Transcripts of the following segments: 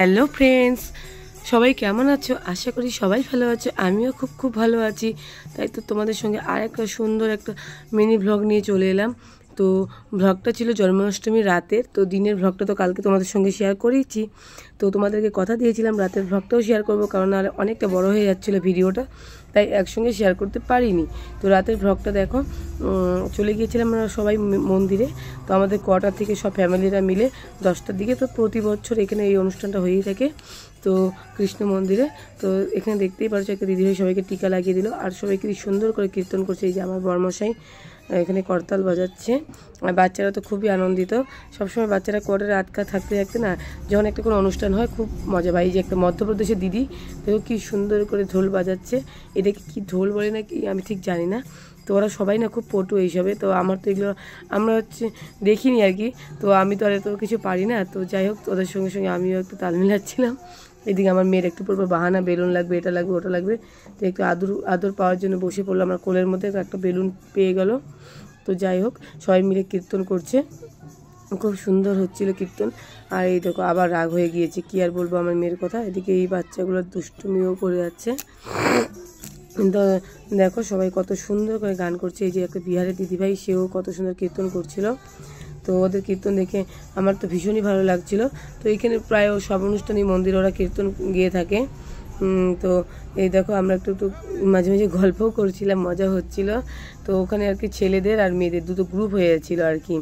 Hello friends, সবাই কেমন আছো? আশা করি সবাই ভালো আছো। আমিও খুব ভালো আছি। তাই তো তোমাদের সঙ্গে আর একটা সুন্দর একটা মিনি ভ্লগ নিয়ে চলে এলাম। তো ভ্লগটা ছিল জন্মাষ্টমীর রাতের। তো দিনের ভ্লগটা তো কালকে তোমাদের সঙ্গে শেয়ার করেইছি। তো তোমাদেরকে কথা দিয়েছিলাম রাতের ভ্লগটাও শেয়ার করবো, কারণ নাহলে অনেকটা বড় হয়ে যাচ্ছিলো ভিডিওটা, তাই একসঙ্গে শেয়ার করতে পারিনি। তো রাতের ভ্লগটা দেখো, চলে গিয়েছিলাম আমরা সবাই মন্দিরে। তো আমাদের কোয়ার্টার থেকে সব ফ্যামিলিরা মিলে 10টার দিকে, তো প্রতি বছর এখানে এই অনুষ্ঠানটা হয়েই থাকে। তো কৃষ্ণ মন্দিরে, তো এখানে দেখতেই পারছো একটা দিদিভাই সবাইকে টিকা লাগিয়ে দিল, আর সবাইকে সুন্দর করে কীর্তন করছে। এই যে আমার বর্মশাই এখানে করতাল বাজাচ্ছে, আর বাচ্চারা তো খুবই আনন্দিত। সবসময় বাচ্চারা কোয়ার্টারে আটকা থাকতে থাকতে না, যখন একটা কোনো অনুষ্ঠান হয় খুব মজা পায়। এই যে একটা মধ্যপ্রদেশের দিদি, দেখো কি সুন্দর করে ঢোল বাজাচ্ছে। এটাকে কি ঢোল বলে না কি আমি ঠিক জানি না। তো ওরা সবাই না খুব পটু এইসবে। তো আমার তো এগুলো আমরা দেখিনি আর কি। তো আমি তো আর এত কিছু পারি না। তো যাই হোক, ওদের সঙ্গে সঙ্গে আমিও একটু তাল মিলাচ্ছিলাম। এদিকে আমার মেয়ের একটু পর বাহানা, বেলুন লাগবে, এটা লাগবে, ওটা লাগবে। তো একটু আদর পাওয়ার জন্য বসে পড়লো। আমার কোলের মধ্যে একটা বেলুন পেয়ে গেল। তো যাই হোক, সবাই মিলে কীর্তন করছে, খুব সুন্দর হচ্ছিল কীর্তন। আর এই দেখো আবার রাগ হয়ে গিয়েছে, কি আর বলবো আমার মেয়ের কথা। এদিকে এই বাচ্চাগুলো দুষ্টুমিও করে যাচ্ছে। তো দেখো সবাই কত সুন্দর করে গান করছে। এই যে একটা বিহারের দিদিভাই, সেও কত সুন্দর কীর্তন করছিল। তো ওদের কীর্তন দেখে আমার তো ভীষণই ভালো লাগছিল। তো এইখানে প্রায় সব অনুষ্ঠানেই মন্দিরে ওরা কীর্তন গেয়ে থাকে। তো এই দেখো আমরা একটু মাঝে মাঝে গল্পও করছিলাম, মজা হচ্ছিল। তো ওখানে আর কি ছেলেদের আর মেয়েদের দুটো গ্রুপ হয়ে যাচ্ছিলো আর কি।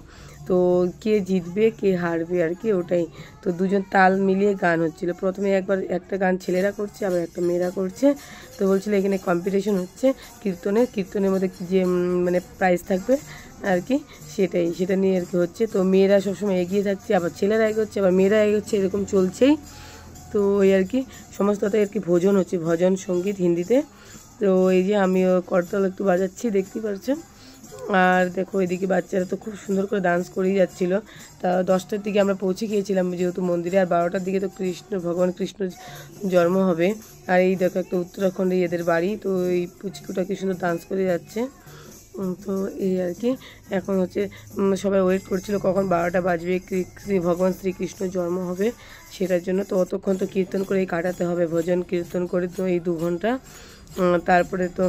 তো কে জিতবে কে হারবে আর কি, ওটাই। তো দুজন তাল মিলিয়ে গান হচ্ছিল। প্রথমে একবার একটা গান ছেলেরা করছে, আবার একটা মেয়েরা করছে। তো বলছিল এখানে কম্পিটিশন হচ্ছে কীর্তনের মধ্যে যে মানে প্রাইজ থাকবে আর কি, সেটা নিয়ে আর কি হচ্ছে। তো মেয়েরা সবসময় এগিয়ে থাকছে, আবার ছেলেরা এগোচ্ছে, আবার মেয়েরা এগোচ্ছে, এরকম চলছেই। তো ওই আর কি সমস্তটাই আর কি ভজন হচ্ছে, ভজন সঙ্গীত হিন্দিতে। তো এই যে আমিও করতাল একটু বাজাচ্ছি, দেখতেই পাচ্ছেন। আর দেখো এদিকে বাচ্চারা তো খুব সুন্দর করে ডান্স করেই যাচ্ছিল। তা 10টার দিকে আমরা পৌঁছে গিয়েছিলাম যেহেতু মন্দিরে, আর 12টার দিকে তো ভগবান কৃষ্ণ জন্ম হবে। আর এই দেখো একটা উত্তরাখণ্ডে এদের বাড়ি। তো এই পুচকুটা কি সুন্দর ডান্স করে যাচ্ছে। তো এই আর কি এখন হচ্ছে সবাই ওয়েট করছিল কখন 12টা বাজবে, ভগবান শ্রীকৃষ্ণ জন্ম হবে সেটার জন্য। তো অতক্ষণ তো কীর্তন করেই কাটাতে হবে, ভজন কীর্তন করে। তো এই 2 ঘন্টা, তারপরে তো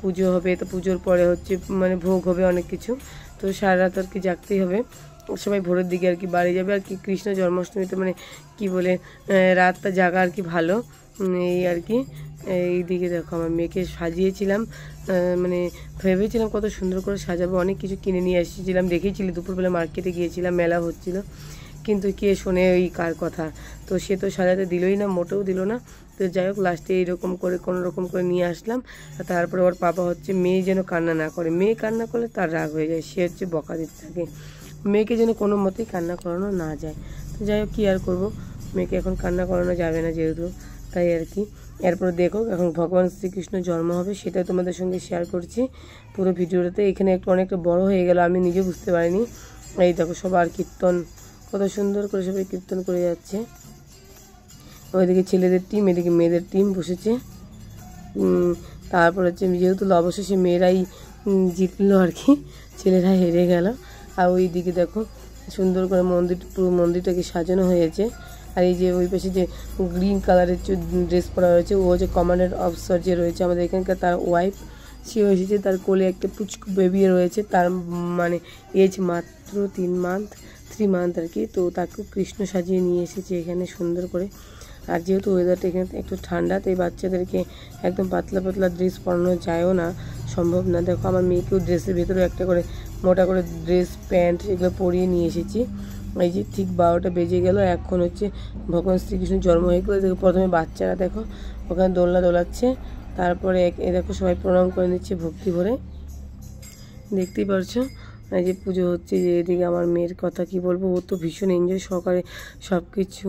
পুজো হবে। তো পুজোর পরে হচ্ছে মানে ভোগ হবে অনেক কিছু। তো সারা রাত আর কি জাগতেই হবে। সবাই ভোরের দিকে আর কি বাড়ি যাবে আর কি। কৃষ্ণ জন্মাষ্টমীতে মানে কি বলে রাতটা জাগা আর কি ভালো, এই আর কি। এইদিকে দেখো আমার মেয়েকে সাজিয়েছিলাম, মানে ভেবেছিলাম কত সুন্দর করে সাজাবো, অনেক কিছু কিনে নিয়ে এসেছিলাম। দেখেছিলি দুপুরবেলা মার্কেটে গিয়েছিলাম, মেলা হচ্ছিল, কিন্তু কে শোনে ওই কার কথা। তো সে তো সাজাতে দিলই না, মোটেও দিল না। তো যাই হোক লাস্টে এইরকম করে কোনো রকম করে নিয়ে আসলাম। আর তারপরে ওর পাপা হচ্ছে মেয়ে যেন কান্না না করে, মেয়ে কান্না করলে তার রাগ হয়ে যায়, সে হচ্ছে বকা দিতে থাকে। মেয়েকে যেন কোনো মতেই কান্না করানো না যায়। তো যাই হোক কী আর করবো, মেয়েকে এখন কান্না করানো যাবে না যেহেতু, তাই আর কি। এরপরে দেখো এখন ভগবান শ্রীকৃষ্ণ জন্ম হবে, সেটা তোমাদের সঙ্গে শেয়ার করছি পুরো ভিডিওটাতে। এখানে একটু অনেকটা বড় হয়ে গেল, আমি নিজে বুঝতে পারিনি। এই দেখো সবার কীর্তন কত সুন্দর করে সবাই কীর্তন করে যাচ্ছে। ওইদিকে ছেলেদের টিম, এদিকে মেয়েদের টিম বসেছে। তারপর হচ্ছে যেহেতু অবশেষে মেয়েরাই জিতলো আর কি, ছেলেরা হেরে গেল। আর ওই দিকে দেখো সুন্দর করে পুরো মন্দিরটাকে সাজানো হয়েছে। আর এই যে ওই পাশে যে গ্রিন কালারের ড্রেস পরা হয়েছে, ও যে কমান্ডার অফিসার যে রয়েছে আমাদের এখানকার, তার ওয়াইফ, সেও এসেছে। তার কোলে একটা পুচকু বেবি রয়েছে, তার মানে এজ মাত্র 3 মান্থ আর কি। তো তাকে কৃষ্ণ সাজিয়ে নিয়ে এসেছে এখানে সুন্দর করে। আর যেহেতু ওয়েদারটা এখানে একটু ঠান্ডা, তাই বাচ্চাদেরকে একদম পাতলা পাতলা ড্রেস পরানো যায়ও না, সম্ভব না। দেখো আমার মেয়েকেও ড্রেসের ভেতরেও একটা করে মোটা করে ড্রেস প্যান্ট এগুলো পরিয়ে নিয়ে এসেছি। এই যে ঠিক 12টা বেজে গেল, এখন হচ্ছে ভগবান শ্রীকৃষ্ণ জন্ম হয়ে গেলো। দেখো প্রথমে বাচ্চারা দেখো ওখানে দোলনা দোলাচ্ছে, তারপরে দেখো সবাই প্রণাম করে নিচ্ছে ভক্তি ভরে, দেখতেই পারছো। এই যে পুজো হচ্ছে, যে এদিকে আমার মেয়ের কথা কি বলবো, ও তো ভীষণ এনজয় সহকারে সব কিছু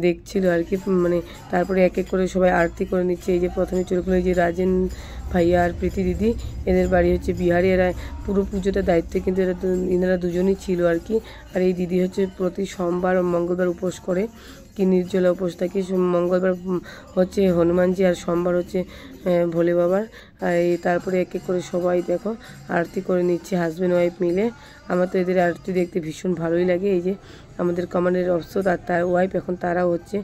দেখছিল আর কি। মানে তারপরে এক এক করে সবাই আরতি করে নিচ্ছে। এই যে প্রথমে চলে এই যে রাজেন ভাইয়া আর প্রীতি দিদি, এদের বাড়ি হচ্ছে বিহারি। এরা পুরো পুজোটা দায়িত্বে কিন্তু এনারা দুজনই ছিল আর কি। আর এই দিদি হচ্ছে প্রতি সোমবার ও মঙ্গলবার উপোস করে, কি নির্জলা উপোস থাকি। মঙ্গলবার হচ্ছে হনুমানজি, আর সোমবার হচ্ছে ভোলে বাবার। আর এই তারপরে এক এক করে সবাই দেখো আরতি করে নিচ্ছে হাজব্যান্ড ওয়াইফ মিলে। আমার তো এদের আরতি দেখতে ভীষণ ভালোই লাগে। এই যে আমাদের কমান্ডের অফিসার আর তার ওয়াইফ, এখন তারাও হচ্ছে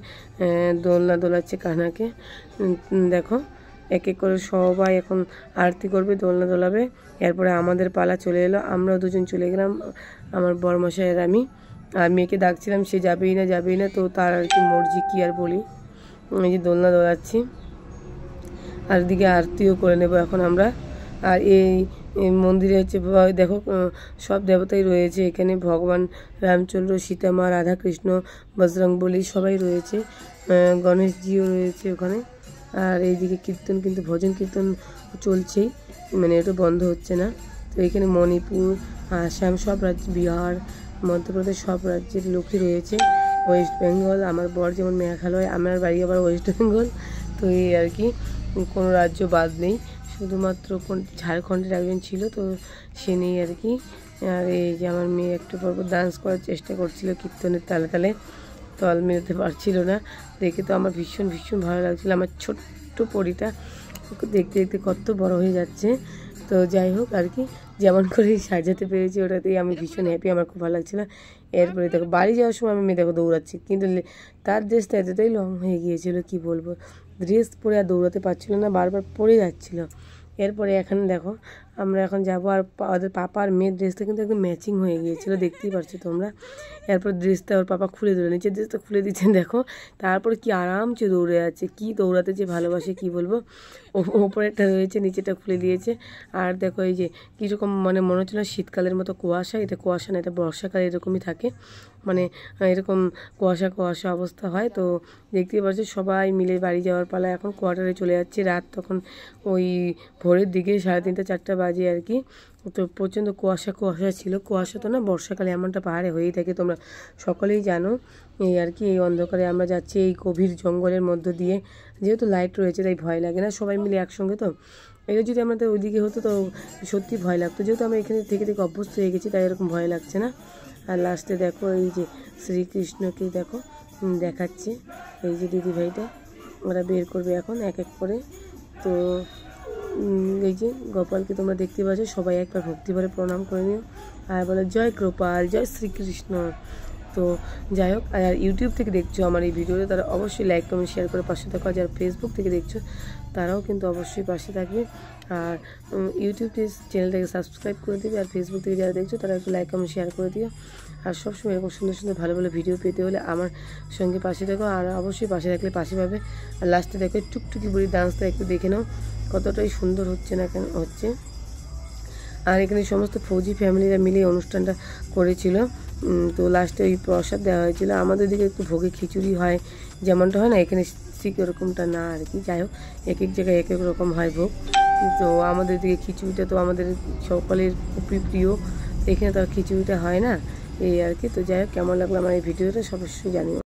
দোলনা দোলাচ্ছে কানাকে। দেখো এক এক করে সবাই এখন আরতি করবে, দোলনা দোলাবে। এরপরে আমাদের পালা চলে এলো, আমরাও দুজন চলে গেলাম, আমার বড়মশাই আর আমি। আর মেয়েকে ডাকছিলাম, সে যাবেই না, তো তার আর কি মর্জি, কী আর বলি। এই যে দোলনা দোলাচ্ছি, আর এদিকে আরতিও করে নেব এখন আমরা। আর এই মন্দিরে হচ্ছে দেখো সব দেবতাই রয়েছে এখানে, ভগবান রামচন্দ্র, সীতামা, রাধাকৃষ্ণ, বজরংবলী সবাই রয়েছে, গণেশজিও রয়েছে ওখানে। আর এইদিকে কীর্তন, কিন্তু ভজন কীর্তন চলছেই, মানে এটা বন্ধ হচ্ছে না। তো এখানে মণিপুর, আসাম, সব রাজ্য, বিহার, মধ্যপ্রদেশ সব রাজ্যের লোকই রয়েছে, ওয়েস্ট বেঙ্গল, আমার বর যেমন মেঘালয়, আমার বাড়ি আবার ওয়েস্ট বেঙ্গল। তো এই আর কি কোনো রাজ্য বাদ নেই, শুধুমাত্র ঝাড়খণ্ডের একজন ছিল, তো সে নেই আর কি। আর এই যে আমার মেয়ে একটু পর ডান্স করার চেষ্টা করছিল কীর্তনের তালে তালে, তাল মেলাতে পারছিল না, দেখে তো আমার ভীষণ ভালো লাগছিলো। আমার ছোট্ট পরীটা দেখতে দেখতে কত বড় হয়ে যাচ্ছে। তো যাই হোক আর কি, যেমন করে সাজাতে পেরেছি ওটাতেই আমি ভীষণ হ্যাপি, আমার খুব ভালো লাগছিলো। এরপরে দেখো বাড়ি যাওয়ার সময় আমি মেয়ে দেখো দৌড়াচ্ছি, কিন্তু তার ড্রেসটা এতটাই লং হয়ে গিয়েছিলো, কি বলবো, ড্রেস পরে আর দৌড়াতে পারছিলো না, বারবার পড়ে যাচ্ছিলো। এরপরে এখানে দেখো আমরা এখন যাবো, আর ওদের পাপা আর মেয়ের ড্রেসটা কিন্তু একদম ম্যাচিং হয়ে গিয়েছিলো, দেখতেই পারছো তোমরা। এরপর ড্রেসটা ওর পাপা খুলে দিল, নিচের ড্রেসটা খুলে দিচ্ছেন দেখো, তারপরে কি আরামসে দৌড়ে যাচ্ছে, কি দৌড়াতে যে ভালোবাসে কি বলবো। ওপরেরটা রয়েছে, নিচেটা খুলে দিয়েছে। আর দেখো এই যে কীরকম মানে মনে হচ্ছিল শীতকালের মতো কুয়াশা, এটা কুয়াশা না, এটা বর্ষাকালে এরকমই থাকে, মানে এরকম কুয়াশা অবস্থা হয়। তো দেখতেই পাচ্ছ সবাই মিলে বাড়ি যাওয়ার পালা, এখন কোয়ার্টারে চলে যাচ্ছে। রাত তখন ওই ভোরের দিকে 3:30 4টা বাজে আর কি। তো প্রচণ্ড কুয়াশা ছিল, কুয়াশা তো না, বর্ষাকালে এমনটা পাহাড়ে হয়েই থাকে, তোমরা সকলেই জানো। এই আর কি, এই অন্ধকারে আমরা যাচ্ছি এই গভীর জঙ্গলের মধ্য দিয়ে, যেহেতু লাইট রয়েছে তাই ভয় লাগে না, সবাই মিলে একসঙ্গে। তো এটা যদি আমাদের ওইদিকে হতো তো সত্যি ভয় লাগতো, যেহেতু আমরা এখানে থেকে অভ্যস্ত হয়ে গেছি তাই এরকম ভয় লাগছে না। আর লাস্টে দেখো এই যে শ্রীকৃষ্ণকে দেখো দেখাচ্ছে, এই যে দিদিভাইটা, ওরা বের করবে এখন এক এক করে। তো এই যে গোপালকে তোমরা দেখতে পাচ্ছ, সবাই একবার ভক্তিভরে প্রণাম করে নিও আর বলে জয় গোপাল, জয় শ্রীকৃষ্ণ। তো যাই হোক, আর ইউটিউব থেকে দেখছো আমার এই ভিডিওটা, তারা অবশ্যই লাইক কমেন্ট শেয়ার করে পাশে থাকো। যারা ফেসবুক থেকে দেখছো তারাও কিন্তু অবশ্যই পাশে থাকবে, আর ইউটিউব চ্যানেলটাকে সাবস্ক্রাইব করে দিবে, আর ফেসবুক থেকে যারা দেখছো তারা একটু লাইক কমেন্ট শেয়ার করে দিও। আর সবসময় এরকম সুন্দর ভালো ভিডিও পেতে হলে আমার সঙ্গে পাশে থাকো, আর অবশ্যই পাশে থাকলে পাশে পাবে। আর লাস্টে দেখো টুকটুকি বুড়ি ডান্সটা একটু দেখে নাও, কতটাই সুন্দর হচ্ছে না কেন হচ্ছে। আর এখানে সমস্ত ফৌজি ফ্যামিলিরা মিলে অনুষ্ঠানটা করেছিল। তো লাস্টে ওই প্রসাদ দেওয়া হয়েছিল, আমাদের দিকে একটু ভোগে খিচুড়ি হয় যেমনটা হয় না, এখানে ঠিক এরকমটা না আর কি। যাই হোক, এক এক জায়গায় এক এক রকম হয় ভোগ, তো আমাদের দিকে খিচুড়িটা তো আমাদের সকলের খুবই প্রিয়, এখানে তো আর খিচুড়িটা হয় না, এই আর কি। তো যাই হোক, কেমন লাগলো আমার এই ভিডিওটা অবশ্যই জানিও।